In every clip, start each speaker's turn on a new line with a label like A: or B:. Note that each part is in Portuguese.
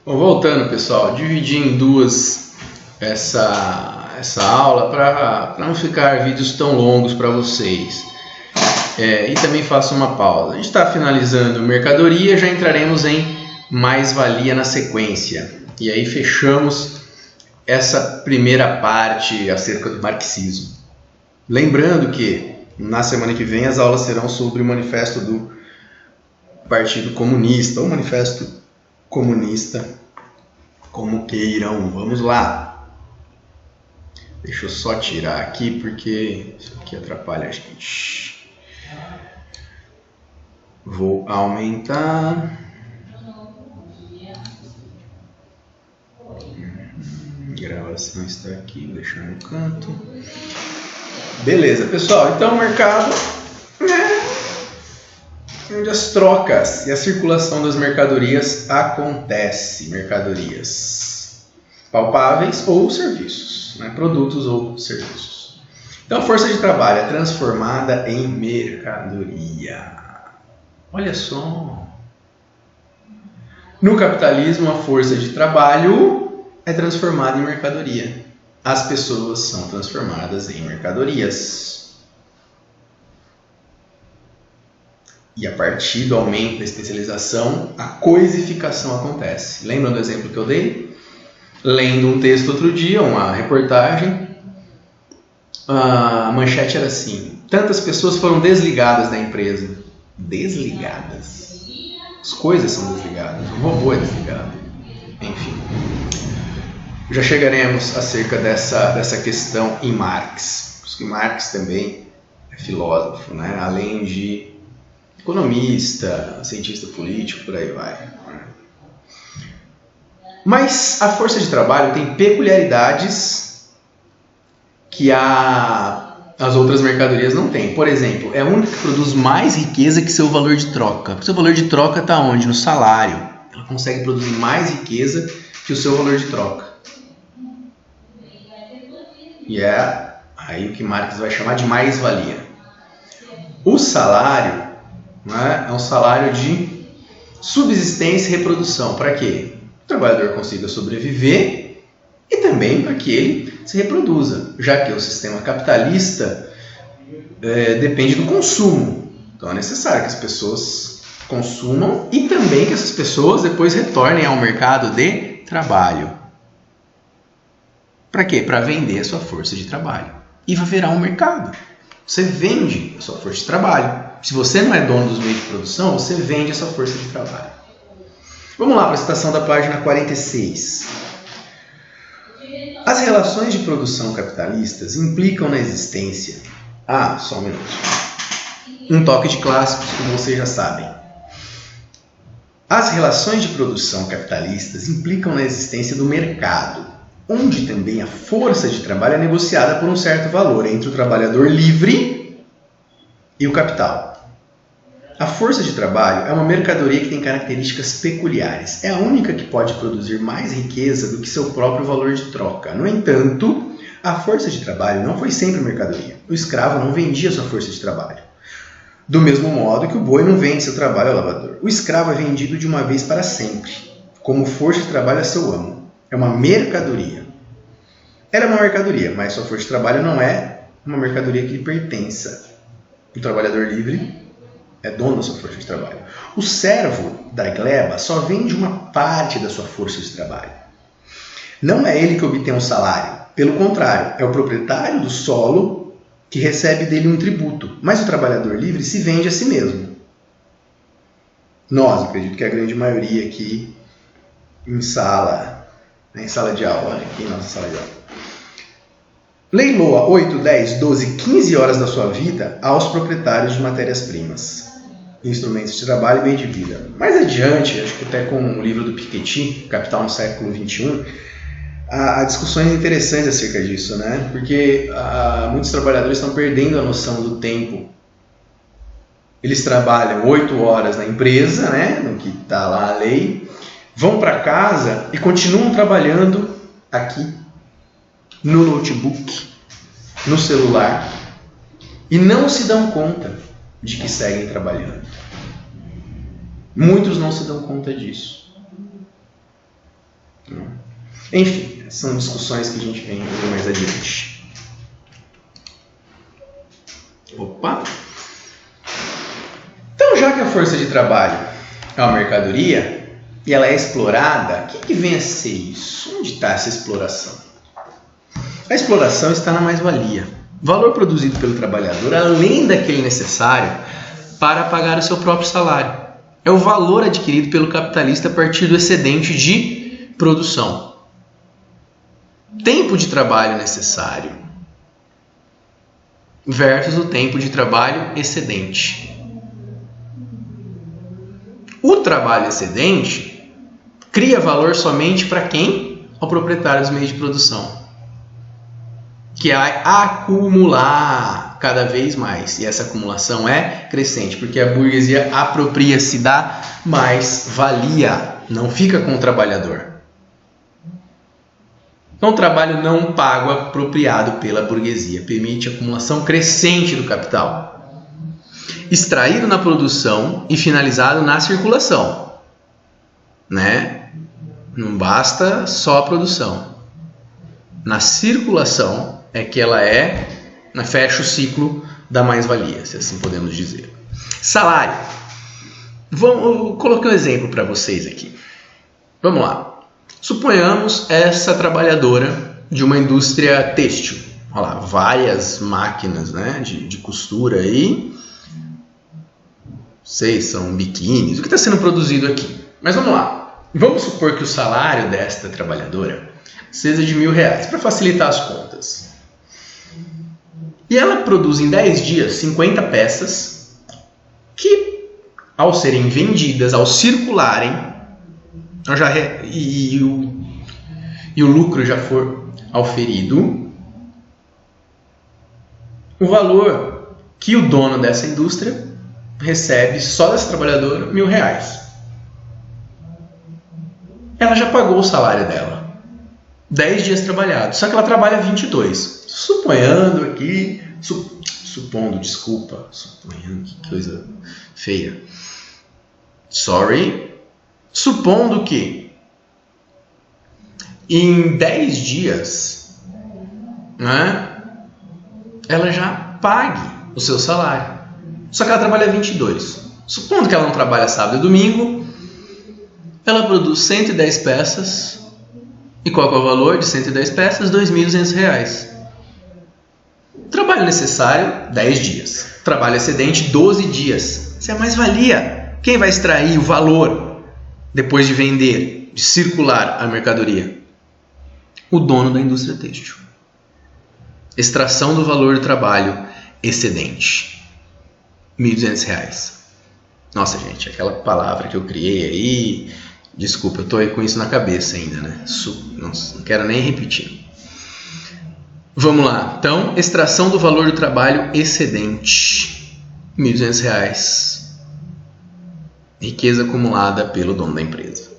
A: Bom, voltando, pessoal, dividi em duas essa aula para não ficar vídeos tão longos para vocês. E também faço uma pausa. A gente está finalizando mercadoria, já entraremos em mais-valia na sequência. E aí fechamos essa primeira parte acerca do marxismo. Lembrando que na semana que vem as aulas serão sobre o manifesto do Partido Comunista, ou manifesto comunista, como queiram. Vamos lá. Deixa eu só tirar aqui porque isso aqui atrapalha a gente. Vou aumentar. A gravação está aqui, vou deixar no canto. Beleza, pessoal. Então o mercado onde as trocas e a circulação das mercadorias acontece. Mercadorias palpáveis ou serviços, né? Produtos ou serviços. Então a força de trabalho é transformada em mercadoria. Olha só. No capitalismo, a força de trabalho é transformada em mercadoria. As pessoas são transformadas em mercadorias. E a partir do aumento da especialização, a coisificação acontece. Lembram do exemplo que eu dei? Lendo um texto outro dia, uma reportagem, a manchete era assim: tantas pessoas foram desligadas da empresa. Desligadas? As coisas são desligadas, o robô é desligado. Enfim, já chegaremos acerca dessa questão em Marx. Porque Marx também é filósofo, né? Além de economista, cientista político, por aí vai. Mas a força de trabalho tem peculiaridades que as outras mercadorias não têm. Por exemplo, é a única que produz mais riqueza que seu valor de troca. O seu valor de troca está onde? No salário. Ela consegue produzir mais riqueza que o seu valor de troca. E é aí o que Marx vai chamar de mais-valia. O salário, né, é um salário de subsistência e reprodução. Para quê? O trabalhador consiga sobreviver e também para que ele se reproduza, já que o sistema capitalista depende do consumo. Então é necessário que as pessoas consumam e também que essas pessoas depois retornem ao mercado de trabalho. Para quê? Para vender a sua força de trabalho. E vai virar um mercado. Você vende a sua força de trabalho. Se você não é dono dos meios de produção, você vende a sua força de trabalho. Vamos lá para a citação da página 46. As relações de produção capitalistas implicam na existência... só um minuto. Um toque de clássicos, como vocês já sabem. As relações de produção capitalistas implicam na existência do mercado, onde também a força de trabalho é negociada por um certo valor entre o trabalhador livre e o capital. A força de trabalho é uma mercadoria que tem características peculiares. É a única que pode produzir mais riqueza do que seu próprio valor de troca. No entanto, a força de trabalho não foi sempre mercadoria. O escravo não vendia sua força de trabalho. Do mesmo modo que o boi não vende seu trabalho ao lavador. O escravo é vendido de uma vez para sempre, como força de trabalho a seu amo. É uma mercadoria. Ela é uma mercadoria, mas sua força de trabalho não é uma mercadoria que lhe pertença. O trabalhador livre é dono da sua força de trabalho. O servo da gleba só vende uma parte da sua força de trabalho. Não é ele que obtém um salário. Pelo contrário, é o proprietário do solo que recebe dele um tributo. Mas o trabalhador livre se vende a si mesmo. Nós, acredito que a grande maioria aqui em sala de aula, aqui em nossa sala de aula, leiloa 8, 10, 12, 15 horas da sua vida aos proprietários de matérias-primas, instrumentos de trabalho e bem de vida. Mais adiante, acho que até com o livro do Piketty, Capital no século XXI, há discussões interessantes acerca disso, né? Porque muitos trabalhadores estão perdendo a noção do tempo. Eles trabalham 8 horas na empresa, né? No que está lá a lei, vão para casa e continuam trabalhando aqui, no notebook, no celular, e não se dão conta de que seguem trabalhando. Muitos não se dão conta disso. Enfim, são discussões que a gente vem ver mais adiante. Opa! Então, já que a força de trabalho é uma mercadoria e ela é explorada, o que vem a ser isso? Onde está essa exploração? A exploração está na mais-valia. Valor produzido pelo trabalhador além daquele necessário para pagar o seu próprio salário. É o valor adquirido pelo capitalista a partir do excedente de produção. Tempo de trabalho necessário versus o tempo de trabalho excedente. O trabalho excedente cria valor somente para quem? Ao proprietário dos meios de produção, que vai acumular cada vez mais. E essa acumulação é crescente, porque a burguesia apropria-se da mais-valia, não fica com o trabalhador. Então, o trabalho não pago apropriado pela burguesia permite a acumulação crescente do capital, extraído na produção e finalizado na circulação, né? Não basta só a produção. Na circulação é que ela fecha o ciclo da mais-valia, se assim podemos dizer. Salário. Eu coloquei um exemplo para vocês aqui. Vamos lá. Suponhamos essa trabalhadora de uma indústria têxtil. Olha lá, várias máquinas, né, de costura aí. Sei, são biquínis, o que está sendo produzido aqui. Mas vamos lá. Vamos supor que o salário desta trabalhadora seja de R$1.000, para facilitar as contas. E ela produz em 10 dias 50 peças que, ao serem vendidas, ao circularem, e o lucro já for auferido, o valor que o dono dessa indústria recebe só dessa trabalhadora R$1.000. Ela já pagou o salário dela. 10 dias trabalhados. Só que ela trabalha 22. Suponhando aqui... Supondo, que coisa feia. Sorry. Supondo que em 10 dias, né, ela já pague o seu salário. Só que ela trabalha 22. Supondo que ela não trabalha sábado e domingo, ela produz 110 peças. E qual é o valor de 110 peças? R$2.200. Trabalho necessário, 10 dias. Trabalho excedente, 12 dias. Isso é a mais-valia. Quem vai extrair o valor depois de vender, de circular a mercadoria? O dono da indústria têxtil. Extração do valor do trabalho excedente. R$1.200. Nossa, gente, aquela palavra que eu criei aí... Desculpa, eu tô aí com isso na cabeça ainda, né? Não quero nem repetir. Vamos lá. Então, extração do valor do trabalho excedente. R$1.200. Riqueza acumulada pelo dono da empresa.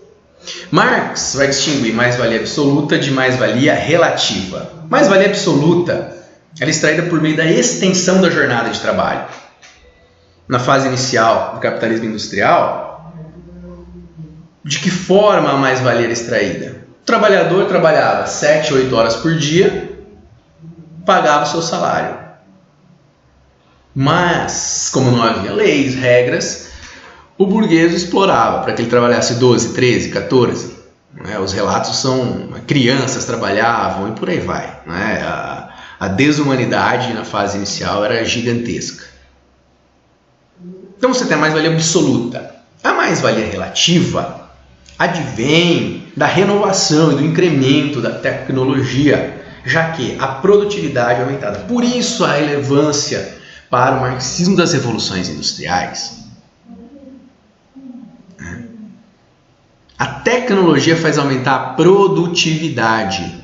A: Marx vai distinguir mais-valia absoluta de mais-valia relativa. Mais-valia absoluta ela é extraída por meio da extensão da jornada de trabalho. Na fase inicial do capitalismo industrial, de que forma a mais-valia era extraída? O trabalhador trabalhava 7, 8 horas por dia, pagava o seu salário. Mas, como não havia leis, regras, o burguês explorava para que ele trabalhasse 12, 13, 14. Os relatos são crianças trabalhavam e por aí vai. A desumanidade na fase inicial era gigantesca. Então você tem a mais-valia absoluta. A mais-valia relativa advém da renovação e do incremento da tecnologia, já que a produtividade é aumentada. Por isso a relevância para o marxismo das revoluções industriais. A tecnologia faz aumentar a produtividade.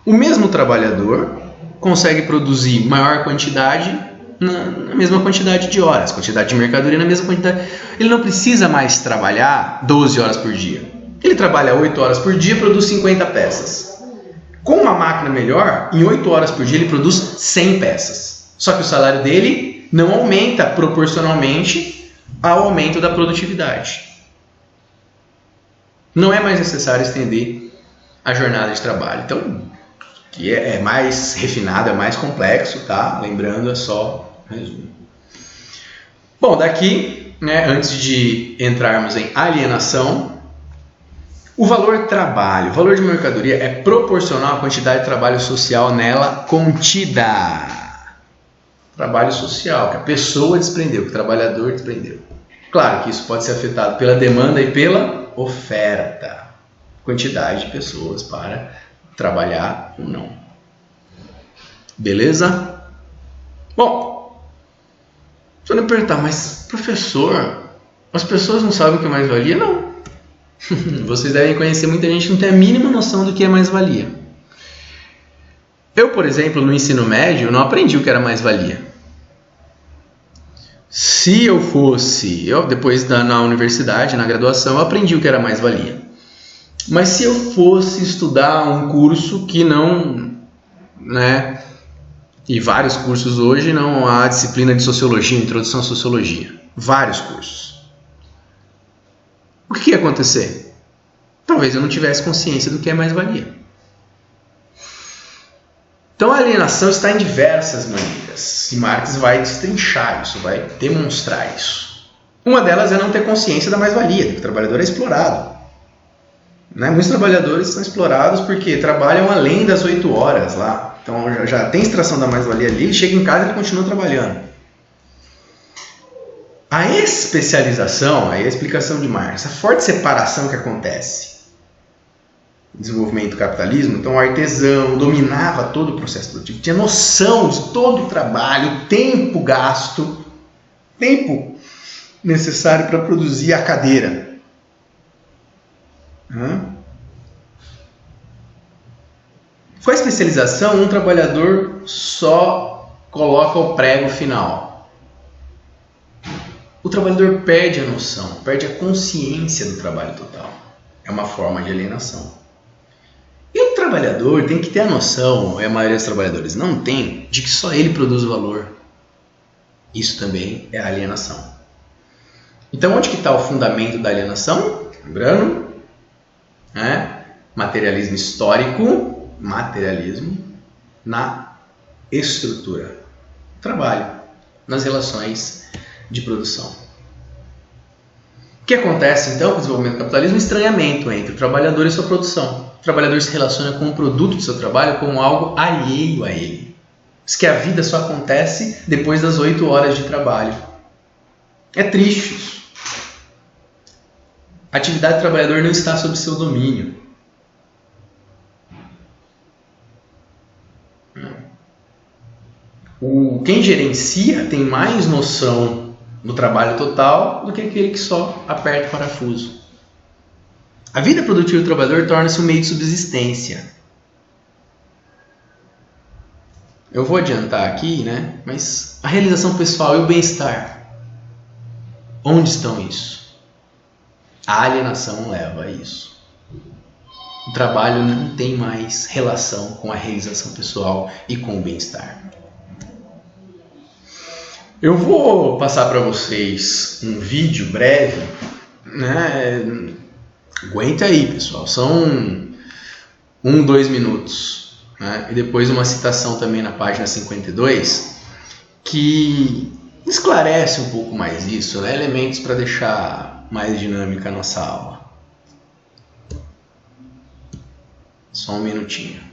A: O mesmo trabalhador consegue produzir maior quantidade na mesma quantidade de horas, quantidade de mercadoria na mesma quantidade. Ele não precisa mais trabalhar 12 horas por dia. Ele trabalha 8 horas por dia e produz 50 peças. Com uma máquina melhor, em 8 horas por dia ele produz 100 peças. Só que o salário dele não aumenta proporcionalmente ao aumento da produtividade. Não é mais necessário estender a jornada de trabalho. Então, que é mais refinado, é mais complexo, tá? Lembrando, é só resumo. Bom, daqui, né, antes de entrarmos em alienação, o valor trabalho, o valor de uma mercadoria é proporcional à quantidade de trabalho social nela contida. Trabalho social, que a pessoa desprendeu, que o trabalhador desprendeu. Claro que isso pode ser afetado pela demanda e pela oferta. Quantidade de pessoas para trabalhar ou não. Beleza? Bom, se eu me perguntar, mas professor, as pessoas não sabem o que é mais-valia? Não. Vocês devem conhecer muita gente que não tem a mínima noção do que é mais-valia. Eu, por exemplo, no ensino médio, não aprendi o que era mais-valia. Se eu fosse, depois na universidade, na graduação, eu aprendi o que era mais-valia. Mas se eu fosse estudar um curso que não, né, e vários cursos hoje, não há disciplina de sociologia, introdução à sociologia, vários cursos. O que ia acontecer? Talvez eu não tivesse consciência do que é mais-valia. Então a alienação está em diversas maneiras, e Marx vai destrinchar isso, vai demonstrar isso. Uma delas é não ter consciência da mais-valia, que o trabalhador é explorado. Né? Muitos trabalhadores são explorados porque trabalham além das 8 horas lá. Então já tem extração da mais-valia ali, ele chega em casa e ele continua trabalhando. A especialização, aí a explicação de Marx, a forte separação que acontece no desenvolvimento do capitalismo, então o artesão dominava todo o processo produtivo, tinha noção de todo o trabalho, tempo gasto, tempo necessário para produzir a cadeira. Com a especialização, um trabalhador só coloca o prego final. O trabalhador perde a noção, perde a consciência do trabalho total. É uma forma de alienação. E o trabalhador tem que ter a noção, e a maioria dos trabalhadores não tem, de que só ele produz o valor. Isso também é alienação. Então, onde que está o fundamento da alienação? Lembrando, materialismo histórico, materialismo na estrutura, trabalho, nas relações de produção. O que acontece então com o desenvolvimento do capitalismo? Estranhamento entre o trabalhador e sua produção. O trabalhador se relaciona com o produto do seu trabalho como algo alheio a ele. Diz que a vida só acontece depois das 8 horas de trabalho. É triste isso. A atividade do trabalhador não está sob seu domínio. Quem gerencia tem mais noção do trabalho total do que aquele que só aperta o parafuso. A vida produtiva do trabalhador torna-se um meio de subsistência. Eu vou adiantar aqui, né? Mas a realização pessoal e o bem-estar, onde estão isso? A alienação leva a isso. O trabalho não tem mais relação com a realização pessoal e com o bem-estar. Eu vou passar para vocês um vídeo breve, né? Aguenta aí, pessoal, são 2 minutos, né? E depois uma citação também na página 52 que esclarece um pouco mais isso, né? Elementos para deixar mais dinâmica a nossa aula. Só um minutinho.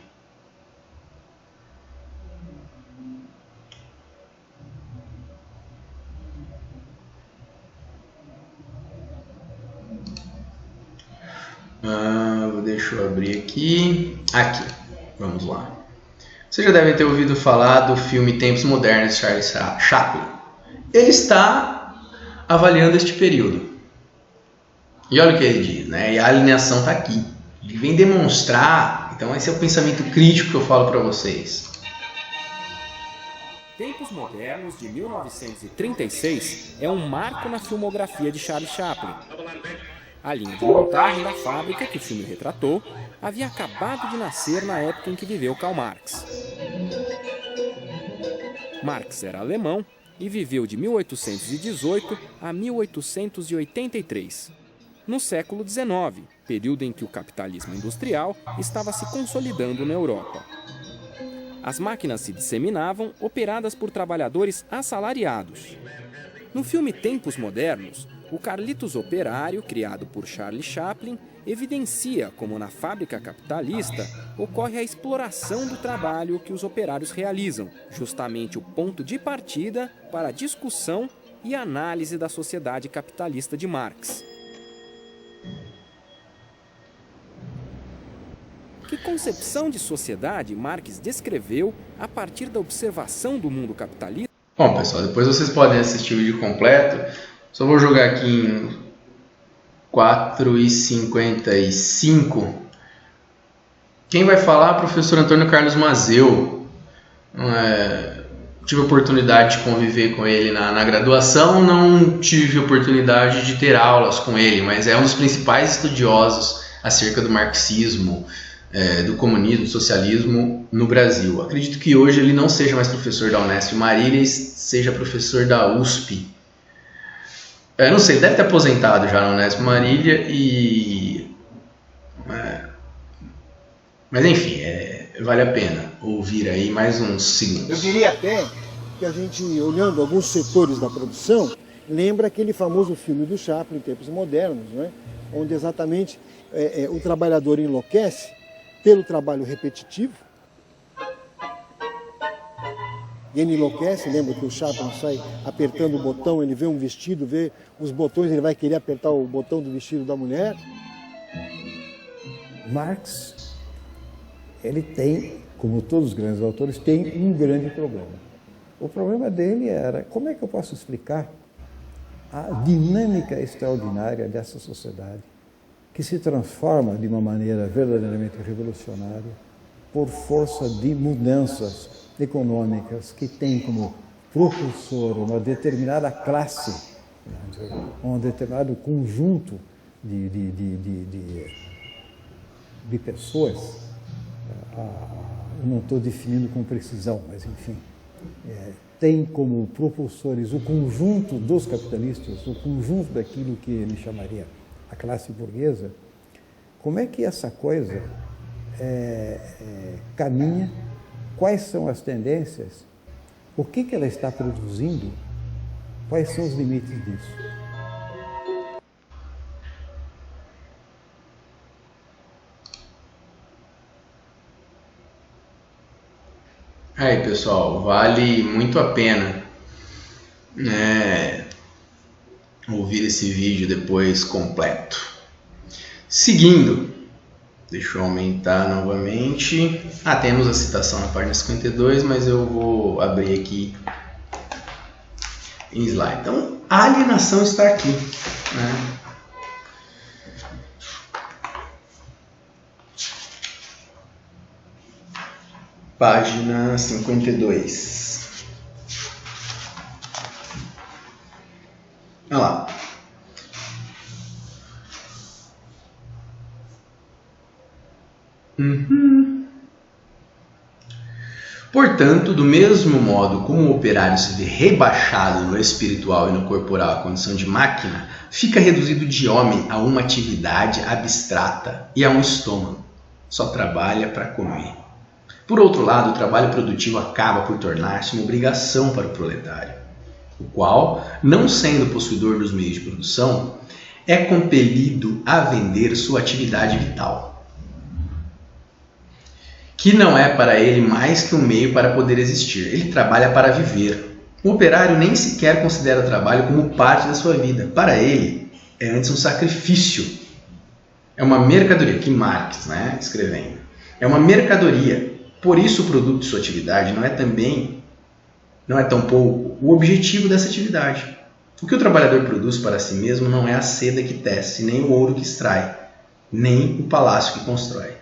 A: Deixa eu abrir aqui. Aqui, vamos lá. Vocês já devem ter ouvido falar do filme Tempos Modernos de Charles Chaplin. Ele está avaliando este período. E olha o que ele diz, né? E a alienação está aqui. Ele vem demonstrar. Então esse é o pensamento crítico que eu falo para vocês.
B: Tempos Modernos, de 1936, é um marco na filmografia de Charles Chaplin. A linha de montagem da fábrica que o filme retratou havia acabado de nascer na época em que viveu Karl Marx. Marx era alemão e viveu de 1818 a 1883. no século XIX, período em que o capitalismo industrial estava se consolidando na Europa. As máquinas se disseminavam, operadas por trabalhadores assalariados. No filme Tempos Modernos, o Carlitos Operário, criado por Charlie Chaplin, evidencia como na fábrica capitalista ocorre a exploração do trabalho que os operários realizam, justamente o ponto de partida para a discussão e análise da sociedade capitalista de Marx. Que concepção de sociedade Marx descreveu a partir da observação do mundo capitalista?
A: Bom, pessoal, depois vocês podem assistir o vídeo completo. Só vou jogar aqui em 4h55. Quem vai falar é o professor Antônio Carlos Mazeu. Tive a oportunidade de conviver com ele na graduação, não tive oportunidade de ter aulas com ele, mas é um dos principais estudiosos acerca do marxismo, do comunismo, do socialismo no Brasil. Acredito que hoje ele não seja mais professor da Unesp Marília e seja professor da USP. Não sei, deve ter aposentado já na Unesp Marília mas enfim, vale a pena ouvir aí mais uns segundos.
C: Eu diria até que a gente, olhando alguns setores da produção, lembra aquele famoso filme do Chaplin, Tempos Modernos, né? Onde exatamente o trabalhador enlouquece pelo trabalho repetitivo. E ele enlouquece, lembra que o Chaplin sai apertando o botão, ele vê um vestido, vê os botões, ele vai querer apertar o botão do vestido da mulher.
D: Marx, ele tem, como todos os grandes autores, tem um grande problema. O problema dele era, como é que eu posso explicar a dinâmica extraordinária dessa sociedade que se transforma de uma maneira verdadeiramente revolucionária por força de mudanças econômicas que tem como propulsor uma determinada classe, um determinado conjunto de pessoas. Eu não estou definindo com precisão, mas enfim, tem como propulsores o conjunto dos capitalistas, o conjunto daquilo que ele chamaria a classe burguesa. Como é que essa coisa caminha? Quais são as tendências? O que ela está produzindo? Quais são os limites disso?
A: Aí, pessoal, vale muito a pena ouvir esse vídeo depois completo. Seguindo, deixa eu aumentar novamente. Temos a citação na página 52, mas eu vou abrir aqui em slide. Então, a alienação está aqui, né? Página 52. Olha lá. Portanto, do mesmo modo como o operário se vê rebaixado no espiritual e no corporal à condição de máquina, fica reduzido de homem a uma atividade abstrata e a um estômago. Só trabalha para comer. Por outro lado, o trabalho produtivo acaba por tornar-se uma obrigação para o proletário, o qual, não sendo possuidor dos meios de produção, é compelido a vender sua atividade vital, que não é para ele mais que um meio para poder existir. Ele trabalha para viver. O operário nem sequer considera o trabalho como parte da sua vida. Para ele, é antes um sacrifício. É uma mercadoria, que Marx, escrevendo. É uma mercadoria. Por isso o produto de sua atividade não é tampouco o objetivo dessa atividade. O que o trabalhador produz para si mesmo não é a seda que tece, nem o ouro que extrai, nem o palácio que constrói.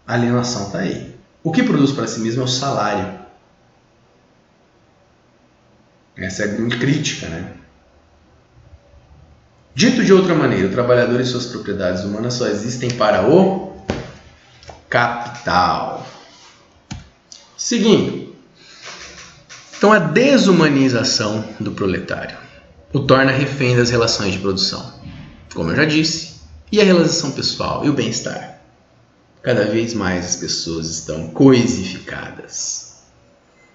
A: A alienação está aí. O que produz para si mesmo é o salário. Essa é a grande crítica, Dito de outra maneira, o trabalhador e suas propriedades humanas só existem para o capital. Seguindo. Então, a desumanização do proletário o torna refém das relações de produção. como eu já disse, e a realização pessoal e o bem-estar. Cada vez mais as pessoas estão coisificadas.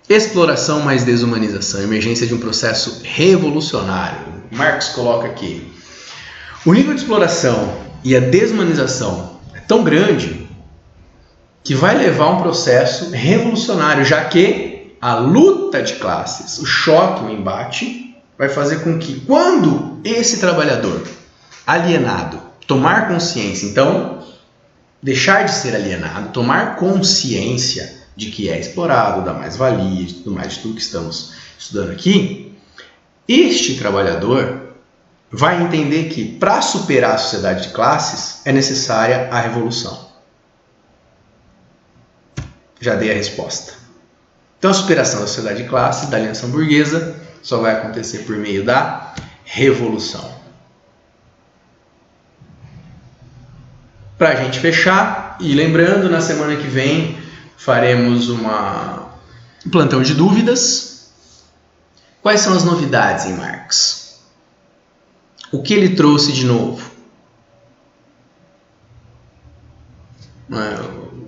A: Exploração mais desumanização, emergência de um processo revolucionário. Marx coloca aqui. O nível de exploração e a desumanização é tão grande que vai levar a um processo revolucionário, já que a luta de classes, o choque, o embate, vai fazer com que, quando esse trabalhador alienado tomar consciência, então, deixar de ser alienado, tomar consciência de que é explorado, da mais-valia, de tudo mais, de tudo que estamos estudando aqui, este trabalhador vai entender que, para superar a sociedade de classes, é necessária a revolução. Já dei a resposta. Então, a superação da sociedade de classes, da alienação burguesa, só vai acontecer por meio da revolução. Para a gente fechar, e lembrando, na semana que vem faremos um plantão de dúvidas. Quais são as novidades em Marx? O que ele trouxe de novo?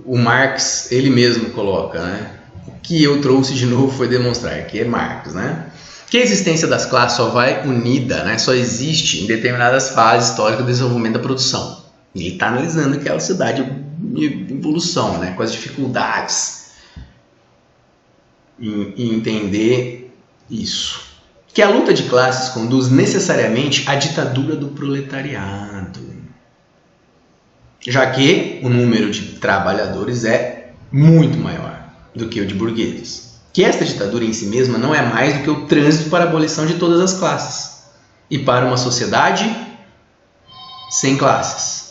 A: O Marx, ele mesmo coloca, né? O que eu trouxe de novo foi demonstrar que é Marx, né? Que a existência das classes só vai unida, né? Só existe em determinadas fases históricas do desenvolvimento da produção. Ele está analisando aquela sociedade de evolução, né? Com as dificuldades em entender isso. Que a luta de classes conduz necessariamente à ditadura do proletariado, já que o número de trabalhadores é muito maior do que o de burgueses. Que esta ditadura em si mesma não é mais do que o trânsito para a abolição de todas as classes e para uma sociedade sem classes.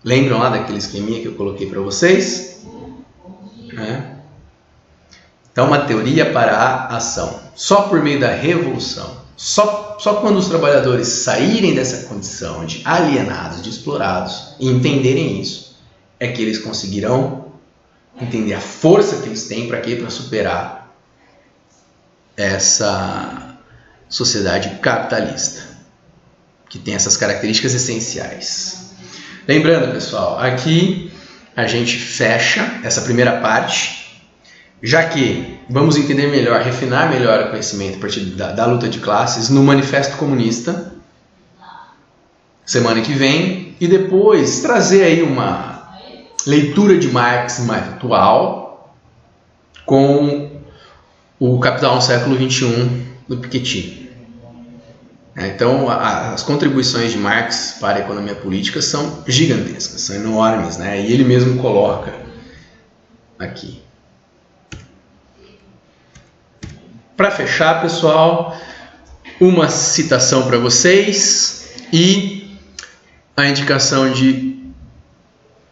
A: Lembram lá daquele esqueminha que eu coloquei para vocês? Então, uma teoria para a ação. Só por meio da revolução, só quando os trabalhadores saírem dessa condição de alienados, de explorados, e entenderem isso, é que eles conseguirão entender a força que eles têm para quê? Para superar essa sociedade capitalista, que tem essas características essenciais. Lembrando, pessoal, aqui a gente fecha essa primeira parte, já que vamos entender melhor, refinar melhor o conhecimento a partir da luta de classes no Manifesto Comunista, semana que vem, e depois trazer aí uma leitura de Marx mais atual com o Capital no século XXI do Piketty. Então, as contribuições de Marx para a economia política são gigantescas, são enormes, né? E ele mesmo coloca aqui. Para fechar, pessoal, uma citação para vocês e a indicação de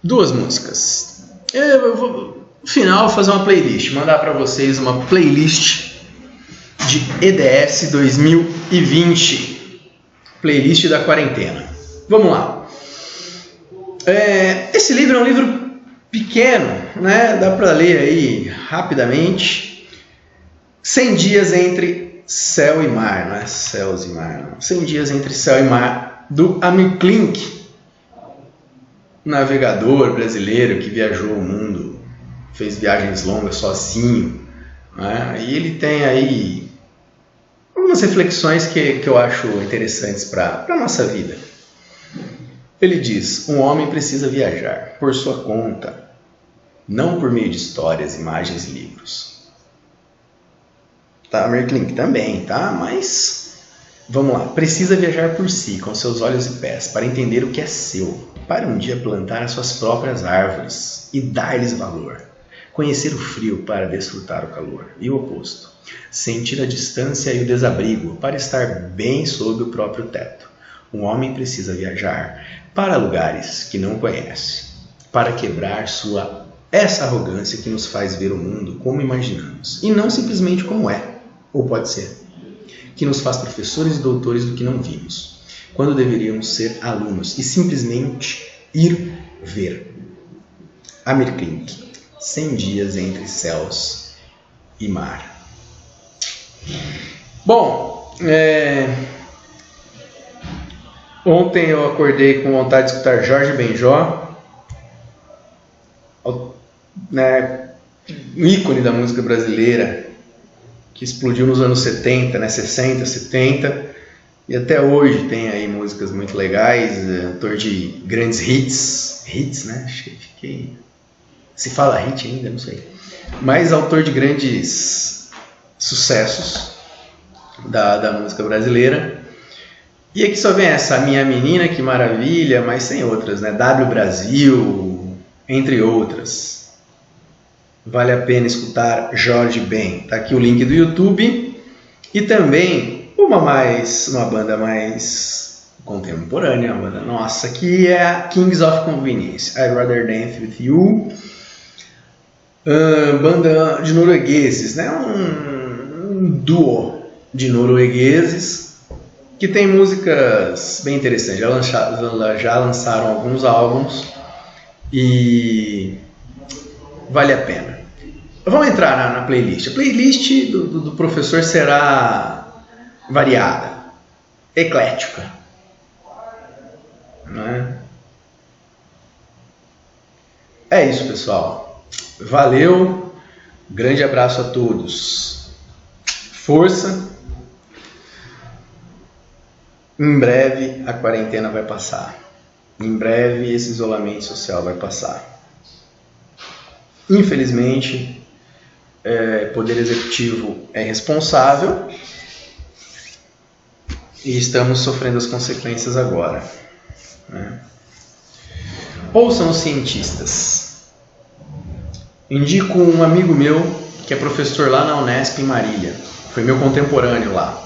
A: duas músicas. Eu vou, no final, fazer uma playlist, mandar para vocês uma playlist de EDS 2020, playlist da quarentena. Vamos lá. Esse livro é um livro pequeno, né? Dá para ler aí rapidamente. 100 dias entre céu e mar, não é céus e mar, não. 100 dias entre céu e mar, do Amir Klink, navegador brasileiro que viajou o mundo, fez viagens longas sozinho, né? E ele tem aí algumas reflexões que eu acho interessantes para a nossa vida. Ele diz: um homem precisa viajar por sua conta, não por meio de histórias, imagens e livros. Tá, Amir Klink também, tá? Mas vamos lá. Precisa viajar por si, com seus olhos e pés, para entender o que é seu, para um dia plantar as suas próprias árvores e dar-lhes valor. Conhecer o frio para desfrutar o calor, e o oposto. Sentir a distância e o desabrigo para estar bem sob o próprio teto. Um homem precisa viajar para lugares que não conhece, para quebrar essa arrogância que nos faz ver o mundo como imaginamos, e não simplesmente como é, ou pode ser, que nos faz professores e doutores do que não vimos, quando deveríamos ser alunos e simplesmente ir ver. Amir Klink, 100 dias entre céus e mar. Bom, Ontem eu acordei com vontade de escutar Jorge Benjó, né, um ícone da música brasileira, que explodiu nos anos 70, né, 60, 70, e até hoje tem aí músicas muito legais, autor de grandes hits, né, se fala hit ainda, não sei, mas autor de grandes sucessos da música brasileira. E aqui só vem essa Minha Menina, Que Maravilha, mas tem outras, né? W Brasil, entre outras. Vale a pena escutar Jorge Ben. Tá aqui o link do YouTube. E também uma banda mais contemporânea, uma banda nossa, que é a Kings of Convenience. I'd Rather Dance With You. Banda de noruegueses, né? Um duo de noruegueses que tem músicas bem interessantes. Já lançaram alguns álbuns e vale a pena. Vamos entrar na playlist. A playlist do professor será variada, eclética, né? É isso, pessoal. Valeu, grande abraço a todos. Força. Em breve a quarentena vai passar. Em breve esse isolamento social vai passar. Infelizmente, o Poder Executivo é responsável e estamos sofrendo as consequências agora, né? Ouçam os cientistas. Indico um amigo meu que é professor lá na Unesp em Marília. Foi meu contemporâneo lá.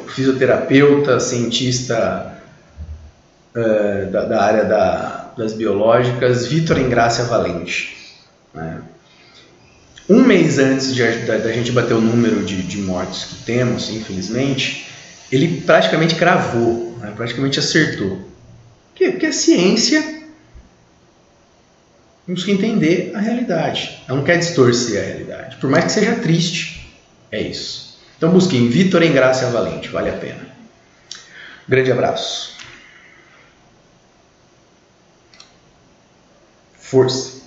A: O fisioterapeuta, cientista da área das biológicas, Vitor Engrácia Valente. Um mês antes da gente bater o número de mortes que temos, infelizmente, ele praticamente cravou, né? Praticamente acertou. Porque a ciência busca entender a realidade, ela não quer distorcer a realidade, por mais que seja triste, é isso. Então busquem Vitor Engrácia Valente, vale a pena. Grande abraço. Força.